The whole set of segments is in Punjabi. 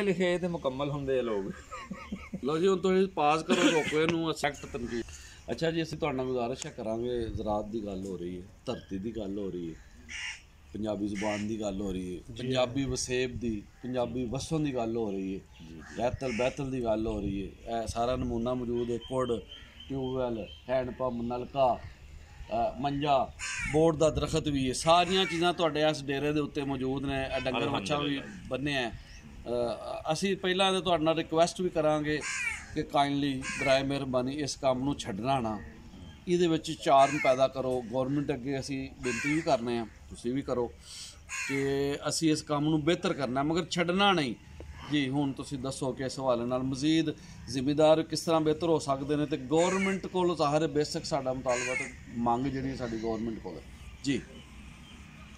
लिखे तो मुकम्मल होंगे लोग। लो जी हुण तुसीं पास करो, रोको इहनूं सख्त तनकीद। अच्छा जी, ਅਸੀਂ ਤੁਹਾਡੇ ਨਾਲ ਗੁਜ਼ਾਰਿਸ਼ ਕਰਾਂਗੇ, ਜ਼ਰਾਤ ਦੀ ਗੱਲ ਹੋ ਰਹੀ ਹੈ, ਧਰਤੀ ਦੀ ਗੱਲ ਹੋ ਰਹੀ ਹੈ, ਪੰਜਾਬੀ ਜ਼ੁਬਾਨ ਦੀ ਗੱਲ ਹੋ ਰਹੀ ਹੈ, ਪੰਜਾਬੀ ਵਸੇਬ ਦੀ, ਪੰਜਾਬੀ ਵਸੋਂ ਦੀ ਗੱਲ ਹੋ ਰਹੀ ਹੈ, ਰਹਿਤਲ ਬਹਿਤਲ ਦੀ ਗੱਲ ਹੋ ਰਹੀ ਹੈ। ਇਹ ਸਾਰਾ ਨਮੂਨਾ ਮੌਜੂਦ ਹੈ, ਕੁੜ, ਟਿਊਬਵੈਲ, ਹੈਂਡ ਪੰਪ, ਨਲਕਾ, ਮੰਜਾ, ਬੋਰਡ ਦਾ ਦਰਖਤ ਵੀ ਹੈ। ਸਾਰੀਆਂ ਚੀਜ਼ਾਂ ਤੁਹਾਡੇ ਇਸ ਡੇਰੇ ਦੇ ਉੱਤੇ ਮੌਜੂਦ ਨੇ। ਡੰਗਰ ਵੱਛਾ ਵੀ ਬੰਨਿਆ। ਅਸੀਂ ਪਹਿਲਾਂ ਤਾਂ ਤੁਹਾਡੇ ਨਾਲ ਰਿਕੁਐਸਟ ਵੀ ਕਰਾਂਗੇ ਕਿ ਕਾਈਂਡਲੀ ਬਰਾਏ ਮਿਹਰਬਾਨੀ ਇਸ ਕੰਮ ਨੂੰ ਛੱਡਣਾ ਨਾ, ਇਹਦੇ ਵਿੱਚ ਚਾਰਮ ਪੈਦਾ ਕਰੋ। ਗੌਰਮੈਂਟ ਅੱਗੇ ਅਸੀਂ ਬੇਨਤੀ ਵੀ ਕਰਨੇ ਆ, ਤੁਸੀਂ ਵੀ ਕਰੋ ਕਿ ਅਸੀਂ ਇਸ ਕੰਮ ਨੂੰ ਬਿਹਤਰ ਕਰਨਾ, ਮਗਰ ਛੱਡਣਾ ਨਹੀਂ ਜੀ। ਹੁਣ ਤੁਸੀਂ ਦੱਸੋ ਕਿ ਇਸ ਹਵਾਲੇ ਨਾਲ ਮਜ਼ੀਦ ਜ਼ਿਮੀਦਾਰ ਕਿਸ ਤਰ੍ਹਾਂ ਬਿਹਤਰ ਹੋ ਸਕਦੇ ਨੇ, ਤੇ ਗੌਰਮੈਂਟ ਕੋਲ ਜ਼ਾਹਿਰ ਬੇਸਿਕ ਸਾਡਾ ਮੁਤਾਲਬਾ ਤੇ ਮੰਗ ਜਿਹੜੀ ਸਾਡੀ ਗੌਰਮੈਂਟ ਕੋਲ ਜੀ।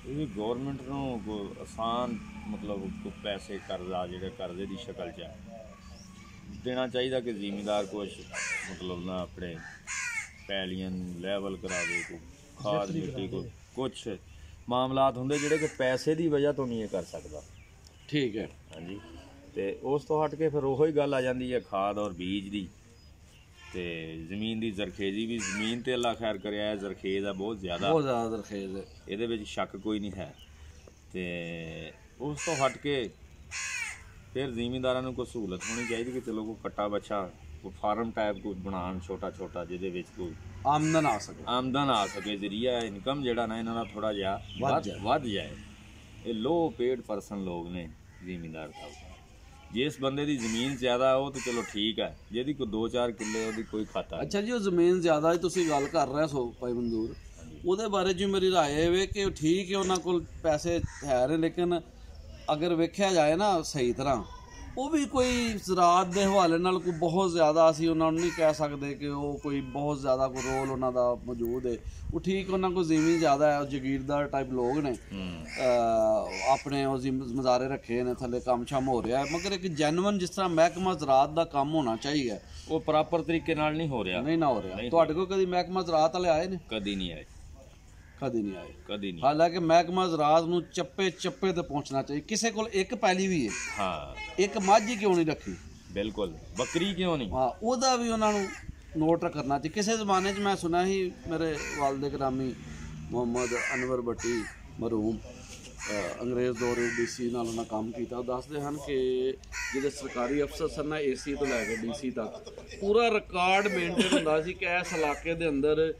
ਇਹ ਗੌਰਮੈਂਟ ਨੂੰ ਕੋਈ ਆਸਾਨ ਮਤਲਬ ਕੋਈ ਪੈਸੇ ਕਰਜ਼ਾ ਜਿਹੜੇ ਕਰਜ਼ੇ ਦੀ ਸ਼ਕਲ 'ਚ ਦੇਣਾ ਚਾਹੀਦਾ ਕਿ ਜ਼ਿਮੀਦਾਰ ਕੁਛ ਮਤਲਬ ਨਾ ਆਪਣੇ ਪੈਲੀਆਂ ਲੈਵਲ ਕਰਾਵੇ, ਕੋਈ ਖਾਦ ਮਿੱਟੀ ਕੋਈ ਕੁਛ ਮਾਮਲਾਤ ਹੁੰਦੇ ਜਿਹੜੇ ਕਿ ਪੈਸੇ ਦੀ ਵਜ੍ਹਾ ਤੋਂ ਨਹੀਂ ਇਹ ਕਰ ਸਕਦਾ। ਠੀਕ ਹੈ, ਹਾਂਜੀ। ਤੇ ਉਸ ਤੋਂ ਹਟ ਕੇ ਫਿਰ ਉਹੀ ਗੱਲ ਆ ਜਾਂਦੀ ਹੈ ਖਾਦ ਔਰ ਬੀਜ ਦੀ, ਤੇ ਜ਼ਮੀਨ ਦੀ ਜ਼ਰਖੇਜ਼ੀ ਵੀ। ਜ਼ਮੀਨ ਤੇ ਅੱਲਾ ਖੈਰ ਕਰਿਆ ਹੈ, ਜ਼ਰਖੇਜ਼ ਆ ਬਹੁਤ ਜ਼ਿਆਦਾ ਜ਼ਰਖੇਜ਼ ਹੈ, ਇਹਦੇ ਵਿੱਚ ਸ਼ੱਕ ਕੋਈ ਨਹੀਂ ਹੈ। ਤੇ ਉਸ ਤੋਂ ਹਟ ਕੇ ਫਿਰ ਜ਼ਿਮੀਂਦਾਰਾਂ ਨੂੰ ਕੋਈ ਸਹੂਲਤ ਹੋਣੀ ਚਾਹੀਦੀ ਕਿ ਚਲੋ ਕੋਈ ਕੱਟਾ ਬੱਛਾ, ਕੋਈ ਫਾਰਮ ਟਾਈਪ ਕੋਈ ਬਣਾਉਣ ਛੋਟਾ ਛੋਟਾ, ਜਿਹਦੇ ਵਿੱਚ ਕੋਈ ਆਮਦਨ ਆ ਸਕੇ, ਜ਼ਰੀਆ ਇਨਕਮ ਜਿਹੜਾ ਨਾ ਇਹਨਾਂ ਦਾ ਥੋੜ੍ਹਾ ਜਿਹਾ ਵੱਧ ਜਾਏ। ਇਹ ਲੋ ਪੇਡ ਪਰਸਨ ਲੋਕ ਨੇ ਜ਼ਿਮੀਂਦਾਰ ਸਾਹਿਬ। ਜਿਸ ਬੰਦੇ ਦੀ ਜ਼ਮੀਨ ਜ਼ਿਆਦਾ ਉਹ ਤਾਂ ਚਲੋ ਠੀਕ ਹੈ, ਜਿਹਦੀ ਕੋਈ 2-4 ਕਿੱਲੇ ਉਹਦੀ ਕੋਈ ਖਾਤਾ। ਅੱਛਾ ਜੀ, ਉਹ ਜ਼ਮੀਨ ਜ਼ਿਆਦਾ ਤੁਸੀਂ ਗੱਲ ਕਰ ਰਹੇ ਸੋ ਭਾਈ ਮਨਜ਼ੂਰ, ਉਹਦੇ ਬਾਰੇ ਜੀ ਮੇਰੀ ਰਾਏ ਇਹ ਵੇ ਕਿ ਠੀਕ ਹੈ ਉਹਨਾਂ ਕੋਲ ਪੈਸੇ ਹੈ ਨੇ, ਲੇਕਿਨ ਅਗਰ ਵੇਖਿਆ ਜਾਏ ਨਾ ਸਹੀ ਤਰ੍ਹਾਂ, ਉਹ ਵੀ ਕੋਈ ਜ਼ਰਾਤ ਦੇ ਹਵਾਲੇ ਨਾਲ ਕੋਈ ਬਹੁਤ ਜ਼ਿਆਦਾ ਅਸੀਂ ਉਹਨਾਂ ਨੂੰ ਨਹੀਂ ਕਹਿ ਸਕਦੇ ਕਿ ਉਹ ਕੋਈ ਬਹੁਤ ਜ਼ਿਆਦਾ ਕੋਈ ਰੋਲ ਉਹਨਾਂ ਦਾ ਮੌਜੂਦ ਹੈ। ਉਹ ਠੀਕ ਉਹਨਾਂ ਕੋਲ ਜ਼ਮੀਨ ਜ਼ਿਆਦਾ ਹੈ, ਉਹ ਜਗੀਰਦਾਰ ਟਾਈਪ ਲੋਕ ਨੇ, ਆਪਣੇ ਉਹ ਮਜ਼ਾਰੇ ਰੱਖੇ ਨੇ, ਥੱਲੇ ਕੰਮ ਸ਼ਮ ਹੋ ਰਿਹਾ ਹੈ, ਮਗਰ ਇੱਕ ਜੈਨੂਅਨ ਜਿਸ ਤਰ੍ਹਾਂ ਮਹਿਕਮਾ ਜ਼ਰਾਤ ਦਾ ਕੰਮ ਹੋਣਾ ਚਾਹੀਦਾ ਉਹ ਪ੍ਰੋਪਰ ਤਰੀਕੇ ਨਾਲ ਨਹੀਂ ਹੋ ਰਿਹਾ। ਤੁਹਾਡੇ ਕੋਲ ਕਦੀ ਮਹਿਕਮਾ ਜ਼ਰਾਤ ਵਾਲੇ ਆਏ ਨੇ? ਕਦੀ ਨਹੀਂ ਆਏ। ਹਾਲਾਂਕਿ ਮਹਿਕਮਾ ਜ਼ਰਾਤ ਨੂੰ ਚੱਪੇ ਚੱਪੇ ਤੇ ਪਹੁੰਚਣਾ ਚਾਹੀਏ। ਕਿਸੇ ਕੋਲ ਇੱਕ ਪੈਲੀ ਵੀ ਹੈ, ਹਾਂ, ਇੱਕ ਮੱਝ ਹੀ ਕਿਉਂ ਨਹੀਂ ਰੱਖੀ, ਬਿਲਕੁਲ ਬੱਕਰੀ ਕਿਉਂ ਨਹੀਂ, ਹਾਂ, ਉਹਦਾ ਵੀ ਉਹਨਾਂ ਨੂੰ ਨੋਟ ਰੱਖਣਾ ਚਾਹੀਏ। ਕਿਸੇ ਜ਼ਮਾਨੇ 'ਚ ਮੈਂ ਸੁਣਿਆ ਸੀ, ਮੇਰੇ ਵਾਲਦੇ ਗਰਾਮੀ ਮੁਹੰਮਦ ਅਨਵਰ ਭੱਟੀ ਮਰਹੂਮ ਅੰਗਰੇਜ਼ ਦੌਰੇ DC ਨਾਲ ਉਹਨਾਂ ਕੰਮ ਕੀਤਾ, ਉਹ ਦੱਸਦੇ ਹਨ ਕਿ ਜਿਹੜੇ ਸਰਕਾਰੀ ਅਫਸਰ ਸਨ ਨਾ, AC ਤੋਂ ਲੈ ਕੇ DC ਤੱਕ ਪੂਰਾ ਰਿਕਾਰਡ ਮੇਨਟੇਨ ਹੁੰਦਾ ਸੀ ਕਿ ਇਸ ਇਲਾਕੇ ਦੇ ਅੰਦਰ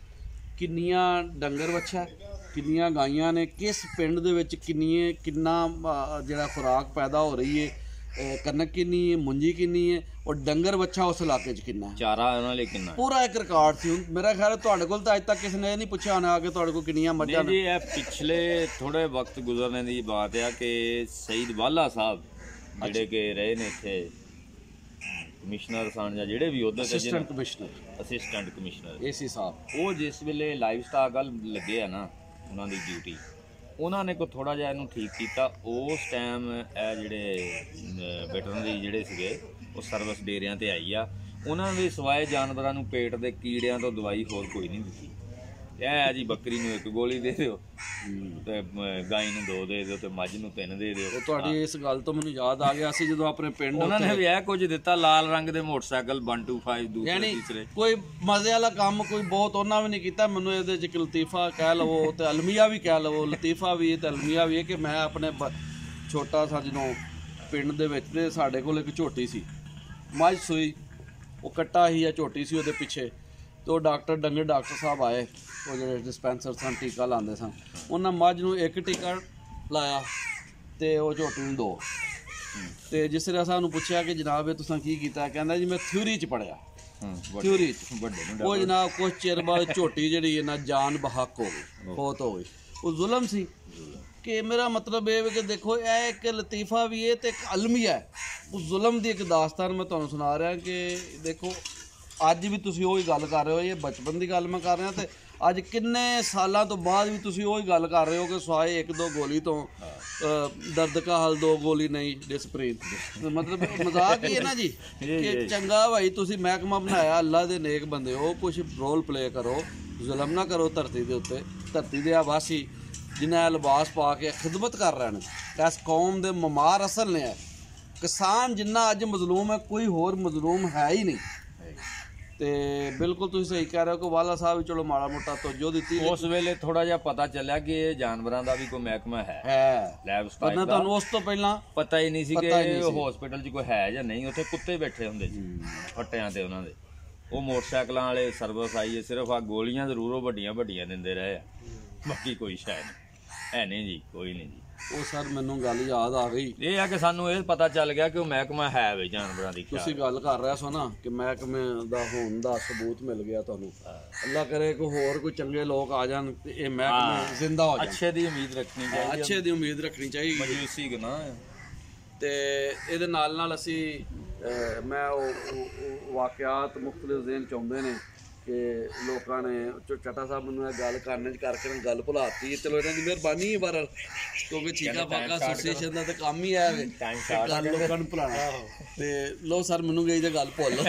ਕਿੰਨੀਆਂ ਡੰਗਰ ਵੱਛਾ, ਕਿੰਨੀਆਂ ਗਾਈਆਂ ਨੇ, ਕਿਸ ਪਿੰਡ ਦੇ ਵਿੱਚ ਕਿੰਨਾ ਜਿਹੜਾ ਖੁਰਾਕ ਪੈਦਾ ਹੋ ਰਹੀ ਹੈ, ਕਣਕ ਕਿੰਨੀ ਹੈ, ਮੁੰਜੀ ਕਿੰਨੀ ਹੈ, ਔਰ ਡੰਗਰ ਵੱਛਾ ਉਸ ਇਲਾਕੇ 'ਚ ਕਿੰਨਾ, ਚਾਰਾ ਉਹਨਾਂ ਲਈ ਕਿੰਨਾ, ਪੂਰਾ ਇੱਕ ਰਿਕਾਰਡ ਸੀ। ਮੇਰਾ ਖਿਆਲ ਹੈ ਤੁਹਾਡੇ ਕੋਲ ਤਾਂ ਅੱਜ ਤੱਕ ਕਿਸੇ ਨੇ ਇਹ ਨਹੀਂ ਪੁੱਛਿਆ ਹੋਣਾ ਕਿ ਤੁਹਾਡੇ ਕੋਲ ਕਿੰਨੀਆਂ ਮੱਝਾਂ ਨੇ। ਇਹ ਪਿਛਲੇ ਥੋੜੇ ਵਕਤ ਗੁਜ਼ਰਨੇ ਦੀ ਬਾਤ ਆ ਕਿ ਸਈਦ ਵਾਲਾ ਸਾਹਿਬ ਜਿਹੜੇ ਕਿ ਰਹੇ ਨੇ ਇੱਥੇ ਕਮਿਸ਼ਨਰ ਸਨ ਜਾਂ ਜਿਹੜੇ ਵੀ ਉਹਦੇ ਅਸਿਸਟੈਂਟ ਕਮਿਸ਼ਨਰ AC ਸਾਹਿਬ, ਉਹ ਜਿਸ ਵੇਲੇ ਲਾਈਵ ਸਟਾਕ ਵੱਲ ਲੱਗੇ ਆ ਨਾ, ਉਹਨਾਂ ਦੀ ਡਿਊਟੀ, ਉਹਨਾਂ ਨੇ ਕੋਈ ਥੋੜ੍ਹਾ ਜਿਹਾ ਇਹਨੂੰ ਠੀਕ ਕੀਤਾ। ਉਸ ਟਾਈਮ ਇਹ ਜਿਹੜੇ ਵੈਟਰਨਰੀ ਜਿਹੜੇ ਸੀਗੇ ਉਹ ਸਰਵਿਸ ਡੇਰਿਆਂ 'ਤੇ ਆਈ ਆ, ਉਹਨਾਂ ਦੇ ਸਿਵਾਏ ਜਾਨਵਰਾਂ ਨੂੰ ਪੇਟ ਦੇ ਕੀੜਿਆਂ ਤੋਂ ਦਵਾਈ ਹੋਰ ਕੋਈ ਨਹੀਂ ਦਿੱਤੀ। ਇਹ ਹੈ ਜੀ, ਬੱਕਰੀ ਨੂੰ 1 ਗੋਲੀ ਦੇ ਦਿਓ, ਤੇ ਗਾਈ ਨੂੰ 2 ਦੇ ਦਿਓ, ਤੇ ਮੱਝ ਨੂੰ 3 ਦੇ ਦਿਓ। ਤੁਹਾਡੀ ਇਸ ਗੱਲ ਤੋਂ ਮੈਨੂੰ ਯਾਦ ਆ ਗਿਆ, ਅਸੀਂ ਜਦੋਂ ਆਪਣੇ ਪਿੰਡ ਉਹਨਾਂ ਨੇ ਵੀ ਇਹ ਕੁਝ ਦਿੱਤਾ, ਲਾਲ ਰੰਗ ਦੇ ਮੋਟਰਸਾਈਕਲ 125 ਦੂਸਰੇ ਤੀਸਰੇ, ਕੋਈ ਮਜ਼ੇ ਵਾਲਾ ਕੰਮ ਕੋਈ ਬਹੁਤ ਉਹਨਾਂ ਵੀ ਨਹੀਂ ਕੀਤਾ। ਮੈਨੂੰ ਇਹਦੇ 'ਚ ਇੱਕ ਲਤੀਫਾ ਕਹਿ ਲਵੋ ਤੇ ਅਲਮੀਆ ਵੀ ਕਹਿ ਲਵੋ, ਲਤੀਫਾ ਵੀ ਤੇ ਅਲਮੀਆ ਵੀ ਹੈ ਕਿ ਮੈਂ ਆਪਣੇ ਛੋਟਾ ਸਾ ਜਦੋਂ ਪਿੰਡ ਦੇ ਵਿੱਚ ਤੇ ਸਾਡੇ ਕੋਲ ਇੱਕ ਝੋਟੀ ਸੀ, ਮੱਝ ਸੂਈ, ਉਹ ਕੱਟਾ ਹੀ ਜਾਂ ਝੋਟੀ ਸੀ ਉਹਦੇ ਪਿੱਛੇ, ਤੇ ਉਹ ਡਾਕਟਰ ਸਾਹਿਬ ਆਏ, ਉਹ ਜਿਹੜੇ ਡਿਸਪੈਂਸਰ ਸਨ ਟੀਕਾ ਲਾਉਂਦੇ ਸਨ, ਉਹਨਾਂ ਮੱਝ ਨੂੰ 1 ਟੀਕਾ ਲਾਇਆ ਤੇ ਉਹ ਝੋਟੀ ਨੂੰ 2। ਤੇ ਜਿਸ ਤਰ੍ਹਾਂ ਸਾਨੂੰ ਪੁੱਛਿਆ ਕਿ ਜਨਾਬ ਇਹ ਤੁਸੀਂ ਕੀ ਕੀਤਾ, ਕਹਿੰਦਾ ਜੀ ਮੈਂ ਥਿਊਰੀ 'ਚ ਪੜ੍ਹਿਆ, ਥਿਊਰੀ 'ਚ ਉਹ ਜਨਾਬ ਕੁਛ ਚਿਰ ਬਾਅਦ ਝੋਟੀ ਜਿਹੜੀ ਹੈ ਨਾ ਜਾਨ ਬਹਕ ਹੋ ਗਈ, ਫੌਤ ਹੋ ਗਈ। ਉਹ ਜ਼ੁਲਮ ਸੀ ਕਿ ਮੇਰਾ ਮਤਲਬ ਇਹ ਕਿ ਦੇਖੋ ਇਹ ਇੱਕ ਲਤੀਫਾ ਵੀ ਹੈ ਤੇ ਇੱਕ ਅਲਮੀਆ ਹੈ। ਉਸ ਜ਼ੁਲਮ ਦੀ ਇੱਕ ਦਾਸਤਾਨ ਮੈਂ ਤੁਹਾਨੂੰ ਸੁਣਾ ਰਿਹਾ ਕਿ ਦੇਖੋ ਅੱਜ ਵੀ ਤੁਸੀਂ ਉਹੀ ਗੱਲ ਕਰ ਰਹੇ ਹੋ, ਇਹ ਬਚਪਨ ਦੀ ਗੱਲ ਮੈਂ ਕਰ ਰਿਹਾ, ਤੇ ਅੱਜ ਕਿੰਨੇ ਸਾਲਾਂ ਤੋਂ ਬਾਅਦ ਵੀ ਤੁਸੀਂ ਉਹੀ ਗੱਲ ਕਰ ਰਹੇ ਹੋ ਕਿ ਸਵਾਏ 1-2 ਗੋਲੀ ਤੋਂ ਦਰਦ ਕਾ ਹਲ 2 ਗੋਲੀ ਨਹੀਂ ਡਿਸਪਰੀਨ। ਮਤਲਬ ਮਜ਼ਾਕ ਹੀ ਹੈ ਨਾ ਜੀ ਕਿ ਚੰਗਾ ਭਾਈ ਤੁਸੀਂ ਮਹਿਕਮਾ ਬਣਾਇਆ, ਅੱਲਾ ਦੇ ਨੇਕ ਬੰਦੇ ਹੋ, ਕੁਛ ਰੋਲ ਪਲੇ ਕਰੋ, ਜ਼ੁਲਮ ਨਾ ਕਰੋ ਧਰਤੀ ਦੇ ਉੱਤੇ। ਧਰਤੀ ਦੇ ਆਵਾਸੀ ਜਿਨ੍ਹਾਂ ਲਿਬਾਸ ਪਾ ਕੇ ਖਿਦਮਤ ਕਰ ਰਹੇ ਨੇ, ਇਸ ਕੌਮ ਦੇ ਮਮਾਰ ਅਸਲ ਨੇ, ਕਿਸਾਨ ਜਿੰਨਾ ਅੱਜ ਮਜ਼ਲੂਮ ਹੈ ਕੋਈ ਹੋਰ ਮਜ਼ਲੂਮ ਹੈ ਹੀ ਨਹੀਂ। ਤੇ ਬਿਲਕੁਲ ਤੁਸੀਂ ਸਹੀ ਕਹਿ ਰਹੇ ਹੋ ਕਿ ਵਾਲਾ ਸਾਹਿਬ ਵੀ ਚਲੋ ਮਾੜਾ ਮੋਟਾ ਤੋਜੋ ਦਿੱਤੀ। ਉਸ ਵੇਲੇ ਥੋੜਾ ਜਿਹਾ ਪਤਾ ਚੱਲਿਆ ਕਿ ਇਹ ਜਾਨਵਰਾਂ ਦਾ ਵੀ ਕੋਈ ਮਹਿਕਮਾ ਹੈ ਲੈਬ ਸਟਾਈਕ ਪਰ ਤੁਹਾਨੂੰ ਉਸ ਤੋਂ ਪਹਿਲਾਂ ਪਤਾ ਹੀ ਨਹੀਂ ਸੀ ਕਿ ਹਸਪੀਟਲ 'ਚ ਕੋਈ ਹੈ ਜਾਂ ਨਹੀਂ। ਉੱਥੇ ਕੁੱਤੇ ਬੈਠੇ ਹੁੰਦੇ ਸੀ ਫੱਟਿਆਂ ਤੇ ਉਹਨਾਂ ਦੇ। ਉਹ ਮੋਟਰਸਾਈਕਲਾਂ ਵਾਲੇ ਸਰਵਿਸ ਆਈ ਹੈ, ਸਿਰਫ ਆ ਗੋਲੀਆਂ ਜ਼ਰੂਰ ਉਹ ਵੱਡੀਆਂ ਵੱਡੀਆਂ ਦਿੰਦੇ ਰਹੇ ਆ, ਬਾਕੀ ਕੋਈ ਸ਼ਾਇਦ ਹੈ ਨਹੀਂ ਜੀ, ਕੋਈ ਨਹੀਂ ਜੀ। ਉਹ ਸਰ ਮੈਨੂੰ ਗੱਲ ਯਾਦ ਆ ਗਈ, ਇਹ ਆ ਕਿ ਸਾਨੂੰ ਇਹ ਪਤਾ ਚੱਲ ਗਿਆ ਕਿ ਉਹ ਮਹਿਕਮਾ ਹੈ ਵੇ ਜਾਨਵਰਾਂ ਦੀ। ਤੁਸੀਂ ਗੱਲ ਕਰ ਰਿਹਾ ਸੋ ਨਾ ਕਿ ਮਹਿਕਮੇ ਦਾ ਹੋਣ ਦਾ ਸਬੂਤ ਮਿਲ ਗਿਆ ਤੁਹਾਨੂੰ। ਅੱਲਾ ਕਰੇ ਕਿ ਹੋਰ ਕੋਈ ਚੰਗੇ ਲੋਕ ਆ ਜਾਣ ਤੇ ਇਹ ਮਹਿਕਮੇ ਜ਼ਿੰਦਾ ਹੋ ਜਾਣ। ਅੱਛੇ ਦੀ ਉਮੀਦ ਰੱਖਣੀ ਚਾਹੀਦੀ, ਅੱਛੇ ਦੀ ਉਮੀਦ ਰੱਖਣੀ ਚਾਹੀਦੀ। ਮਜੂਸੀ ਗੁਨਾਹ ਹੈ। ਤੇ ਇਹਦੇ ਨਾਲ ਅਸੀਂ ਮੈਂ ਉਹ ਵਾਕਿਆਤ ਮੁਖਤਲਿਫ ਜ਼ੇਨ ਚਾਹੁੰਦੇ ਨੇ ਕਿ ਲੋਕਾਂ ਨੇ ਚੱਟਾ ਸਾਹਿਬ ਮੈਨੂੰ ਇਹ ਗੱਲ ਕਰਨ 'ਚ ਕਰਕੇ ਗੱਲ ਭੁਲਾਤੀ। ਚਲੋ ਇਹਨਾਂ ਦੀ ਮਿਹਰਬਾਨੀ ਹੈ ਬਾਹਰ, ਕਿਉਂਕਿ ਚੀਕਾ ਫਾਕਾ ਐਸੋਸੀਏਸ਼ਨ ਦਾ ਤਾਂ ਕੰਮ ਹੀ ਹੈ ਗੱਲ ਲੋਕਾਂ ਨੂੰ ਭੁਲਾਉਣਾ। ਤੇ ਲੋ ਸਰ ਮੈਨੂੰ ਗਈ ਤੇ ਗੱਲ ਭੁੱਲ